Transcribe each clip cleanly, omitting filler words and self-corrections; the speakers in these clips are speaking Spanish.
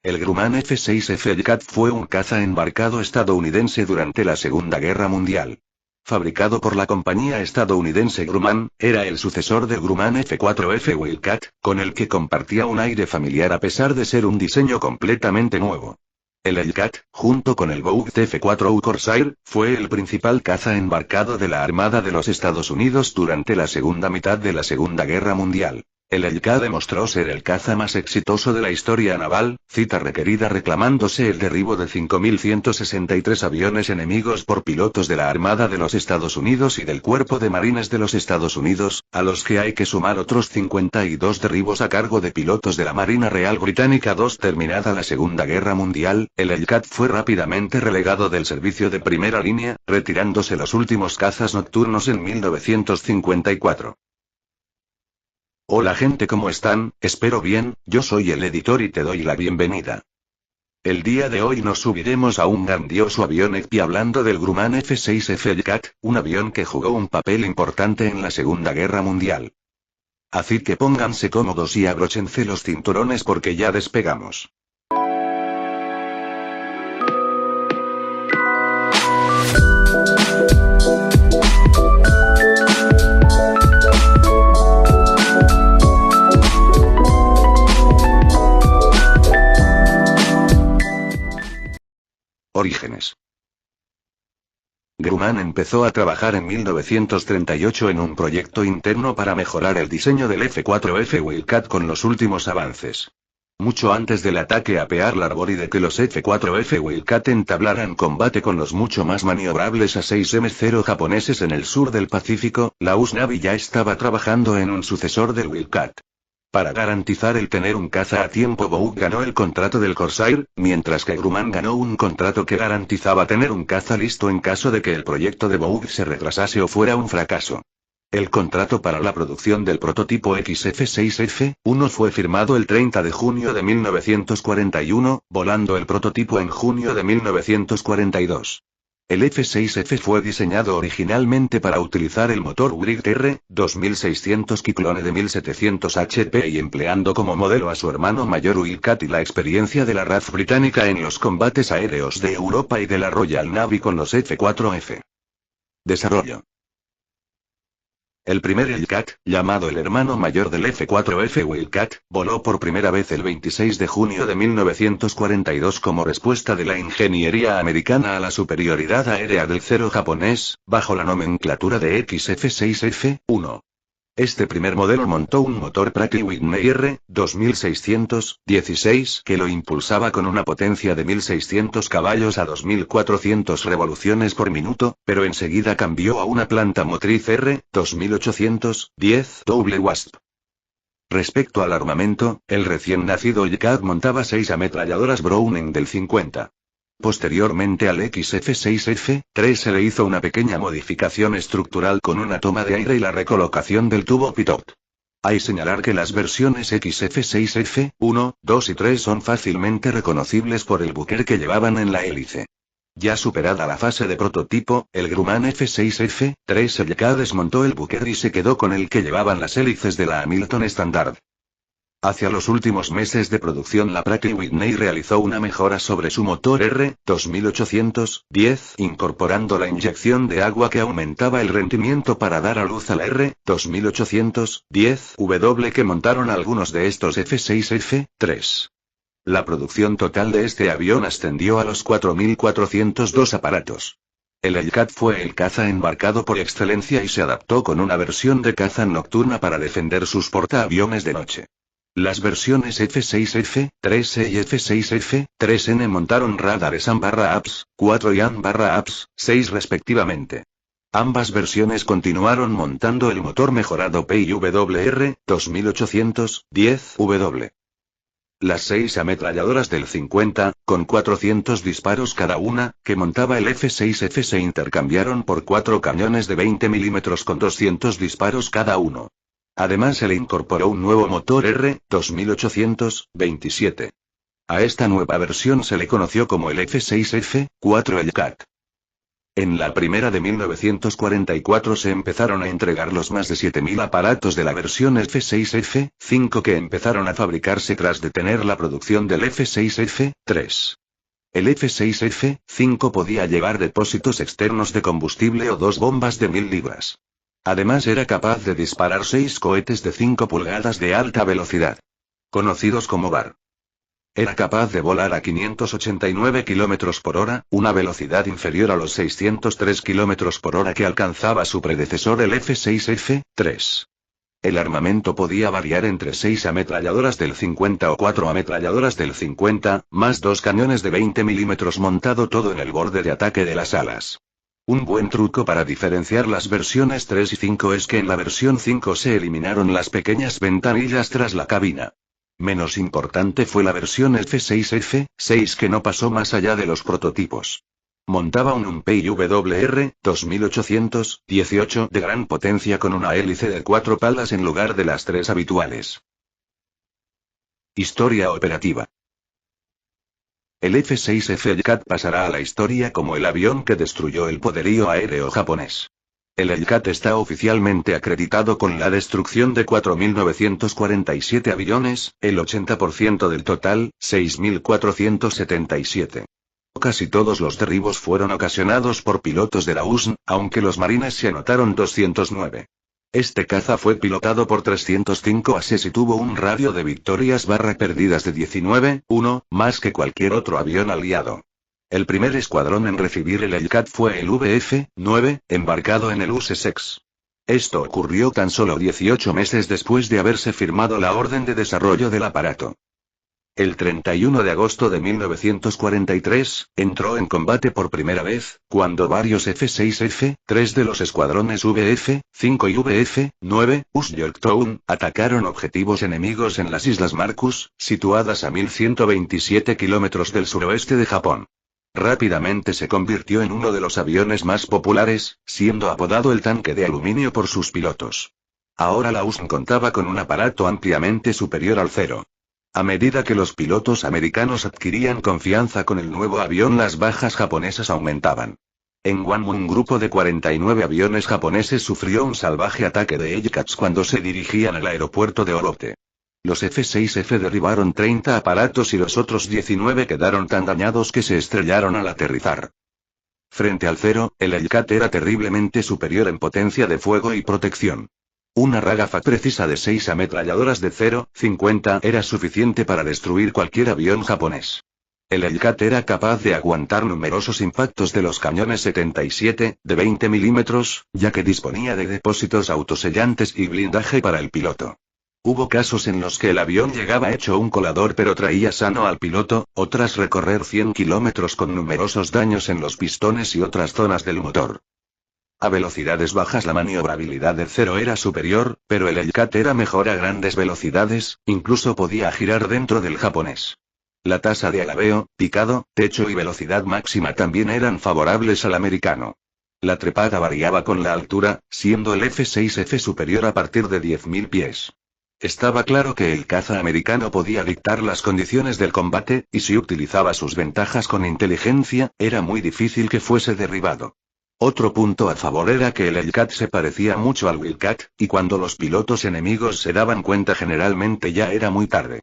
El Grumman F-6F Hellcat fue un caza embarcado estadounidense durante la Segunda Guerra Mundial. Fabricado por la compañía estadounidense Grumman, era el sucesor del Grumman F-4F Wildcat, con el que compartía un aire familiar a pesar de ser un diseño completamente nuevo. El Hellcat, junto con el Vought F-4U Corsair, fue el principal caza embarcado de la Armada de los Estados Unidos durante la segunda mitad de la Segunda Guerra Mundial. El Hellcat demostró ser el caza más exitoso de la historia naval, cita requerida reclamándose el derribo de 5.163 aviones enemigos por pilotos de la Armada de los Estados Unidos y del Cuerpo de Marines de los Estados Unidos, a los que hay que sumar otros 52 derribos a cargo de pilotos de la Marina Real Británica. Terminada la Segunda Guerra Mundial, el Hellcat fue rápidamente relegado del servicio de primera línea, retirándose los últimos cazas nocturnos en 1954. Hola gente, ¿cómo están? Espero bien, yo soy el editor y te doy la bienvenida. El día de hoy nos subiremos a un grandioso avión EPI hablando del Grumman F-6F Hellcat, un avión que jugó un papel importante en la Segunda Guerra Mundial. Así que pónganse cómodos y abróchense los cinturones porque ya despegamos. Orígenes. Grumman empezó a trabajar en 1938 en un proyecto interno para mejorar el diseño del F-4F Wildcat con los últimos avances. Mucho antes del ataque a Pearl Harbor y de que los F-4F Wildcat entablaran combate con los mucho más maniobrables A-6M0 japoneses en el sur del Pacífico, la US Navy ya estaba trabajando en un sucesor del Wildcat. Para garantizar el tener un caza a tiempo, Vought ganó el contrato del Corsair, mientras que Grumman ganó un contrato que garantizaba tener un caza listo en caso de que el proyecto de Vought se retrasase o fuera un fracaso. El contrato para la producción del prototipo XF-6F-1 fue firmado el 30 de junio de 1941, volando el prototipo en junio de 1942. El F-6F fue diseñado originalmente para utilizar el motor Wright R2600 Cyclone de 1700 HP y empleando como modelo a su hermano mayor Wildcat y la experiencia de la RAF británica en los combates aéreos de Europa y de la Royal Navy con los F-4F. Desarrollo. El primer Hellcat, llamado el hermano mayor del F-4F Wildcat, voló por primera vez el 26 de junio de 1942 como respuesta de la ingeniería americana a la superioridad aérea del cero japonés, bajo la nomenclatura de XF-6F-1. Este primer modelo montó un motor Pratt & Whitney R2616 que lo impulsaba con una potencia de 1600 caballos a 2400 revoluciones por minuto, pero enseguida cambió a una planta motriz R2810 Double Wasp. Respecto al armamento, el recién nacido Hellcat montaba 6 ametralladoras Browning del 50. Posteriormente al XF-6F-3 se le hizo una pequeña modificación estructural con una toma de aire y la recolocación del tubo pitot. Hay señalar que las versiones XF-6F-1, 2 y 3 son fácilmente reconocibles por el buquer que llevaban en la hélice. Ya superada la fase de prototipo, el Grumman F-6F-3 Hellcat desmontó el buquer y se quedó con el que llevaban las hélices de la Hamilton Standard. Hacia los últimos meses de producción, la Pratt & Whitney realizó una mejora sobre su motor R2810, incorporando la inyección de agua que aumentaba el rendimiento para dar a luz a la R2810W que montaron algunos de estos F-6F-3. La producción total de este avión ascendió a los 4.402 aparatos. El Hellcat fue el caza embarcado por excelencia y se adaptó con una versión de caza nocturna para defender sus portaaviones de noche. Las versiones F-6F-3E y F-6F-3N montaron radares AN/APS 4 y AN/APS 6 respectivamente. Ambas versiones continuaron montando el motor mejorado PIWR 2810W. Las 6 ametralladoras del 50, con 400 disparos cada una, que montaba el F-6F se intercambiaron por 4 cañones de 20 mm con 200 disparos cada uno. Además se le incorporó un nuevo motor R2827. A esta nueva versión se le conoció como el F-6F-4 Hellcat. En la primera de 1944 se empezaron a entregar los más de 7.000 aparatos de la versión F-6F-5 que empezaron a fabricarse tras detener la producción del F-6F-3. El F-6F-5 podía llevar depósitos externos de combustible o 2 bombas de 1000 libras. Además era capaz de disparar 6 cohetes de 5 pulgadas de alta velocidad, conocidos como BAR. Era capaz de volar a 589 km por hora, una velocidad inferior a los 603 km por hora que alcanzaba su predecesor el F-6F-3. El armamento podía variar entre 6 ametralladoras del 50 o 4 ametralladoras del 50, más 2 cañones de 20 mm montado todo en el borde de ataque de las alas. Un buen truco para diferenciar las versiones 3 y 5 es que en la versión 5 se eliminaron las pequeñas ventanillas tras la cabina. Menos importante fue la versión F-6F-6 que no pasó más allá de los prototipos. Montaba un UMPI-WR 2818 de gran potencia con una hélice de 4 palas en lugar de las 3 habituales. Historia operativa. El F-6F Hellcat pasará a la historia como el avión que destruyó el poderío aéreo japonés. El Hellcat está oficialmente acreditado con la destrucción de 4.947 aviones, el 80% del total, 6.477. Casi todos los derribos fueron ocasionados por pilotos de la USN, aunque los marines se anotaron 209. Este caza fue pilotado por 305 ases y tuvo un radio de victorias/perdidas de 19-1, más que cualquier otro avión aliado. El primer escuadrón en recibir el Hellcat fue el VF-9, embarcado en el Sussex. Esto ocurrió tan solo 18 meses después de haberse firmado la orden de desarrollo del aparato. El 31 de agosto de 1943, entró en combate por primera vez, cuando varios F-6F-3 de los escuadrones VF-5 y VF-9, US Yorktown, atacaron objetivos enemigos en las Islas Marcus, situadas a 1.127 kilómetros del suroeste de Japón. Rápidamente se convirtió en uno de los aviones más populares, siendo apodado el tanque de aluminio por sus pilotos. Ahora la USN contaba con un aparato ampliamente superior al Zero. A medida que los pilotos americanos adquirían confianza con el nuevo avión, las bajas japonesas aumentaban. En Guam un grupo de 49 aviones japoneses sufrió un salvaje ataque de Hellcats cuando se dirigían al aeropuerto de Orote. Los F-6F derribaron 30 aparatos y los otros 19 quedaron tan dañados que se estrellaron al aterrizar. Frente al Zero, el Hellcat era terriblemente superior en potencia de fuego y protección. Una ráfaga precisa de 6 ametralladoras de 0,50 era suficiente para destruir cualquier avión japonés. El Hellcat era capaz de aguantar numerosos impactos de los cañones 77, de 20 milímetros, ya que disponía de depósitos autosellantes y blindaje para el piloto. Hubo casos en los que el avión llegaba hecho un colador pero traía sano al piloto, o tras recorrer 100 kilómetros con numerosos daños en los pistones y otras zonas del motor. A velocidades bajas la maniobrabilidad del Zero era superior, pero el Hellcat era mejor a grandes velocidades, incluso podía girar dentro del japonés. La tasa de alabeo, picado, techo y velocidad máxima también eran favorables al americano. La trepada variaba con la altura, siendo el F-6F superior a partir de 10.000 pies. Estaba claro que el caza americano podía dictar las condiciones del combate, y si utilizaba sus ventajas con inteligencia, era muy difícil que fuese derribado. Otro punto a favor era que el Hellcat se parecía mucho al Wildcat, y cuando los pilotos enemigos se daban cuenta generalmente ya era muy tarde.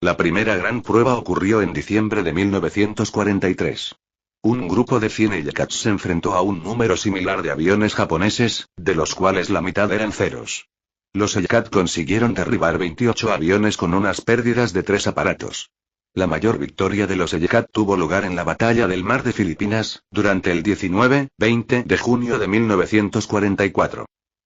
La primera gran prueba ocurrió en diciembre de 1943. Un grupo de 100 Hellcats se enfrentó a un número similar de aviones japoneses, de los cuales la mitad eran ceros. Los Hellcat consiguieron derribar 28 aviones con unas pérdidas de 3 aparatos. La mayor victoria de los Hellcat tuvo lugar en la Batalla del Mar de Filipinas, durante el 19-20 de junio de 1944.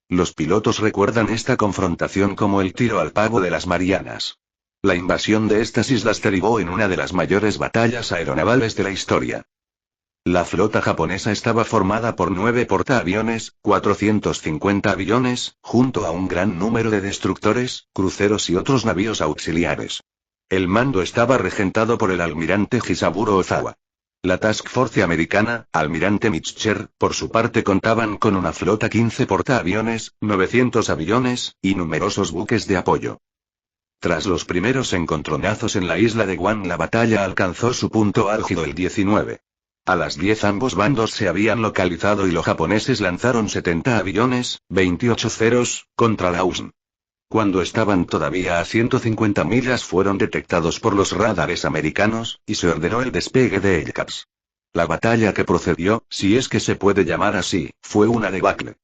Los pilotos recuerdan esta confrontación como el tiro al pavo de las Marianas. La invasión de estas islas derivó en una de las mayores batallas aeronavales de la historia. La flota japonesa estaba formada por 9 portaaviones, 450 aviones, junto a un gran número de destructores, cruceros y otros navíos auxiliares. El mando estaba regentado por el almirante Hisaburo Ozawa. La Task Force americana, almirante Mitchell, por su parte contaban con una flota 15 portaaviones, 900 aviones, y numerosos buques de apoyo. Tras los primeros encontronazos en la isla de Guam, la batalla alcanzó su punto álgido el 19. A las 10 ambos bandos se habían localizado y los japoneses lanzaron 70 aviones, 28 ceros, contra la USN. Cuando estaban todavía a 150 millas fueron detectados por los radares americanos, y se ordenó el despegue de Hellcats. La batalla que procedió, si es que se puede llamar así, fue una debacle.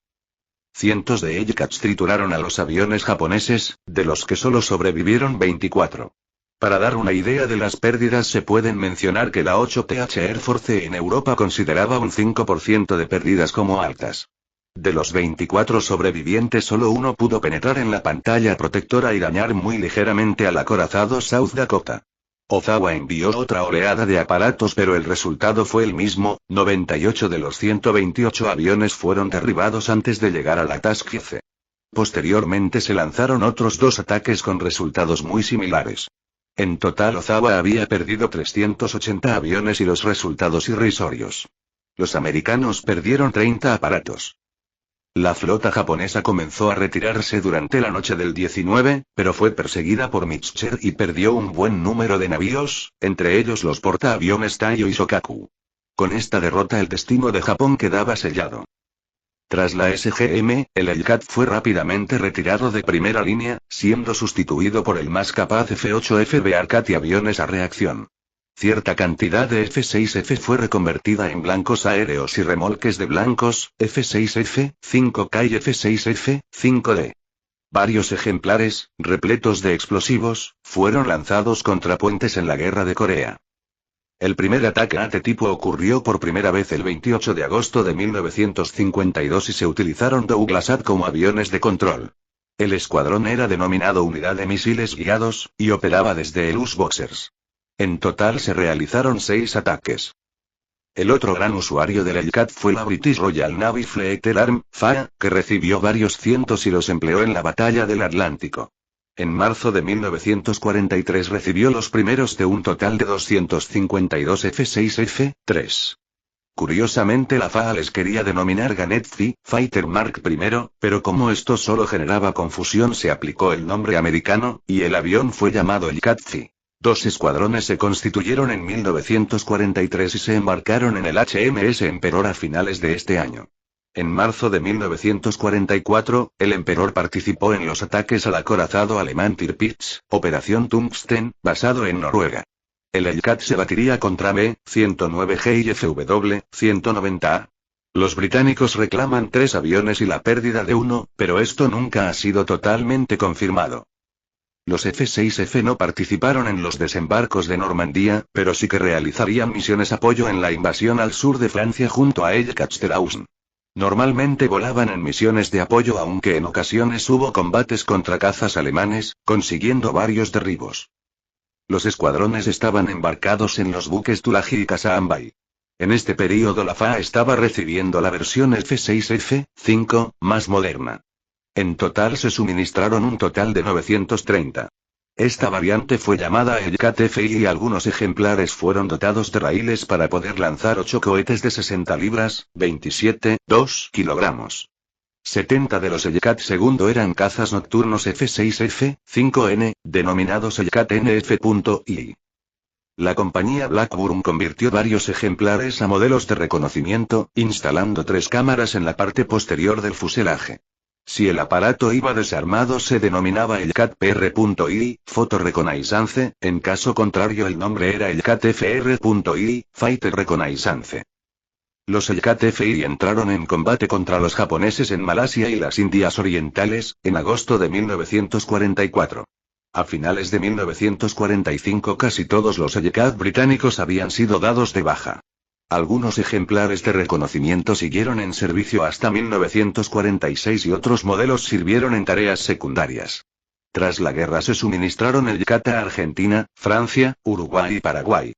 Cientos de Hellcats trituraron a los aviones japoneses, de los que solo sobrevivieron 24. Para dar una idea de las pérdidas se pueden mencionar que la 8th Air Force en Europa consideraba un 5% de pérdidas como altas. De los 24 sobrevivientes solo uno pudo penetrar en la pantalla protectora y dañar muy ligeramente al acorazado South Dakota. Ozawa envió otra oleada de aparatos pero el resultado fue el mismo, 98 de los 128 aviones fueron derribados antes de llegar a la Tuskegee. Posteriormente se lanzaron otros 2 ataques con resultados muy similares. En total Ozawa había perdido 380 aviones y los resultados irrisorios. Los americanos perdieron 30 aparatos. La flota japonesa comenzó a retirarse durante la noche del 19, pero fue perseguida por Mitchell y perdió un buen número de navíos, entre ellos los portaaviones Taiyo y Shokaku. Con esta derrota el destino de Japón quedaba sellado. Tras la SGM, el Hellcat fue rápidamente retirado de primera línea, siendo sustituido por el más capaz F-8F Bearcat y aviones a reacción. Cierta cantidad de F-6F fue reconvertida en blancos aéreos y remolques de blancos, F-6F, 5K y F-6F, 5D. Varios ejemplares, repletos de explosivos, fueron lanzados contra puentes en la Guerra de Corea. El primer ataque a tipo ocurrió por primera vez el 28 de agosto de 1952 y se utilizaron Douglas-AT como aviones de control. El escuadrón era denominado Unidad de Misiles Guiados, y operaba desde el US-Boxers. En total se realizaron 6 ataques. El otro gran usuario del Hellcat fue la British Royal Navy Fleet Alarm, FAA, que recibió varios cientos y los empleó en la batalla del Atlántico. En marzo de 1943 recibió los primeros de un total de 252 F-6F-3. Curiosamente la FAA les quería denominar Gannet Fighter Mark I, pero como esto solo generaba confusión se aplicó el nombre americano, y el avión fue llamado Hellcat. 2 escuadrones se constituyeron en 1943 y se embarcaron en el HMS Emperor a finales de este año. En marzo de 1944, el Emperor participó en los ataques al acorazado alemán Tirpitz, Operación Tungsten, basado en Noruega. El Hellcat se batiría contra B-109G y FW-190A. Los británicos reclaman 3 aviones y la pérdida de 1, pero esto nunca ha sido totalmente confirmado. Los F-6F no participaron en los desembarcos de Normandía, pero sí que realizarían misiones apoyo en la invasión al sur de Francia junto a Hellcats de la USN. Normalmente volaban en misiones de apoyo aunque en ocasiones hubo combates contra cazas alemanes, consiguiendo varios derribos. Los escuadrones estaban embarcados en los buques Tulagi y Casaambay. En este período la FAA estaba recibiendo la versión F-6F-5, más moderna. En total se suministraron un total de 930. Esta variante fue llamada Hellcat FI y algunos ejemplares fueron dotados de raíles para poder lanzar 8 cohetes de 60 libras, 2 kilogramos. 70 de los Hellcat II eran cazas nocturnos F-6F, 5N, denominados Hellcat NF.I. La compañía Blackburn convirtió varios ejemplares a modelos de reconocimiento, instalando 3 cámaras en la parte posterior del fuselaje. Si el aparato iba desarmado se denominaba Hellcat PR.I, Photo Reconnaissance, en caso contrario el nombre era Hellcat FR.I, Fighter Reconnaissance. Los Hellcat FI entraron en combate contra los japoneses en Malasia y las Indias Orientales, en agosto de 1944. A finales de 1945 casi todos los Hellcat británicos habían sido dados de baja. Algunos ejemplares de reconocimiento siguieron en servicio hasta 1946 y otros modelos sirvieron en tareas secundarias. Tras la guerra se suministraron Hellcat a Argentina, Francia, Uruguay y Paraguay.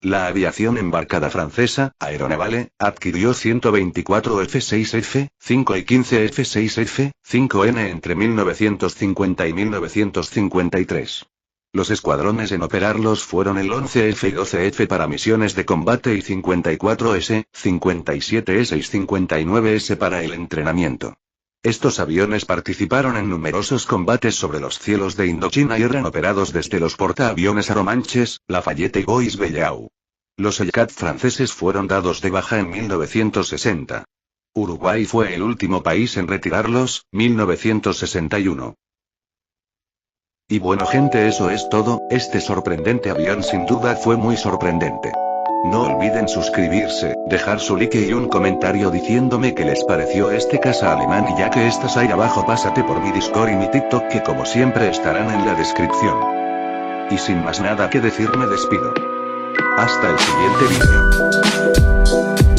La aviación embarcada francesa, Aeronavale, adquirió 124 F-6F, 5 y 15 F-6F, 5N entre 1950 y 1953. Los escuadrones en operarlos fueron el 11F y 12F para misiones de combate y 54S, 57S y 59S para el entrenamiento. Estos aviones participaron en numerosos combates sobre los cielos de Indochina y eran operados desde los portaaviones Aromanches, Lafayette y Bois-Belleau. Los Hellcat franceses fueron dados de baja en 1960. Uruguay fue el último país en retirarlos, 1961. Y bueno gente, eso es todo. Este sorprendente avión sin duda fue muy sorprendente. No olviden suscribirse, dejar su like y un comentario diciéndome qué les pareció este caza alemán, y ya que estás ahí abajo pásate por mi Discord y mi TikTok que como siempre estarán en la descripción. Y sin más nada que decir me despido. Hasta el siguiente vídeo.